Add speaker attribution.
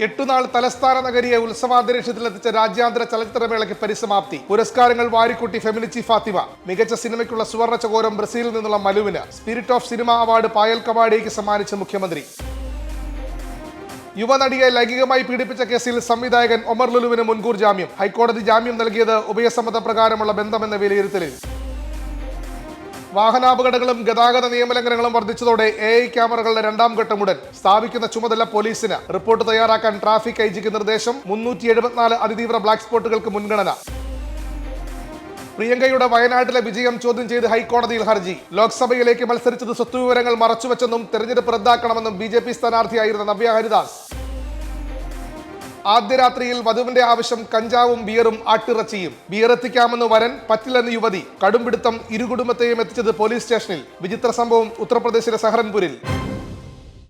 Speaker 1: 8 നാൾ തലസ്ഥാന നഗരിയെ ഉത്സവാന്തരീക്ഷത്തിലെത്തിച്ച രാജ്യാന്തര ചലച്ചിത്രമേളയ്ക്ക് പരിസമാപ്തി. പുരസ്കാരങ്ങൾ വാരിക്കൂട്ടി ഫെമിനിച്ചി ഫാത്തിമ. മികച്ച സിനിമയ്ക്കുള്ള സുവർണ്ണ ചകോരം ബ്രസീലിൽ നിന്നുള്ള മലുവിന്. സ്പിരിറ്റ് ഓഫ് സിനിമ അവാർഡ് പായൽ കവാഡിയയ്ക്ക് സമ്മാനിച്ച മുഖ്യമന്ത്രി. യുവനടിയെ ലൈംഗികമായി പീഡിപ്പിച്ച കേസിൽ സംവിധായകൻ ഒമർ ലുലുവിന് മുൻകൂർ ജാമ്യം. ഹൈക്കോടതി ജാമ്യം നൽകിയത് ഉഭയസമ്മതപ്രകാരമുള്ള ബന്ധമെന്ന വിലയിരുത്തലിൽ. വാഹനാപകടങ്ങളും ഗതാഗത നിയമലംഘനങ്ങളും വർദ്ധിച്ചതോടെ AI ക്യാമറകളുടെ 2ാം ഘട്ടം ഉടൻ. സ്ഥാപിക്കുന്ന ചുമതല പോലീസിന്. റിപ്പോർട്ട് തയ്യാറാക്കാൻ ട്രാഫിക് ഐജിക്ക് നിർദ്ദേശം. 374 അതിതീവ്ര ബ്ലാക്ക് സ്പോട്ടുകൾക്ക് മുൻഗണന. പ്രിയങ്കയുടെ വയനാട്ടിലെ വിജയം ചോദ്യം ചെയ്ത് ഹൈക്കോടതിയിൽ ഹർജി. ലോക്സഭയിലേക്ക് മത്സരിച്ചത് സ്വത്തുവിവരങ്ങൾ മറച്ചുവെച്ചെന്നും തെരഞ്ഞെടുപ്പ് റദ്ദാക്കണമെന്നും BJP സ്ഥാനാർത്ഥിയായിരുന്ന നവ്യ ഹരിദാസ്. ആദ്യ രാത്രിയിൽ വധുവിന്റെ ആവശ്യം കഞ്ചാവും ബിയറും ആട്ടിറച്ചിയും. ബിയർ എത്തിക്കാമെന്ന് വരൻ, പറ്റില്ലെന്ന് യുവതി. കടുംപിടുത്തം ഇരുകുടുംബത്തെയും എത്തിച്ചത് പോലീസ് സ്റ്റേഷനിൽ. വിചിത്ര സംഭവം ഉത്തർപ്രദേശിലെ സഹറൻപൂരിൽ.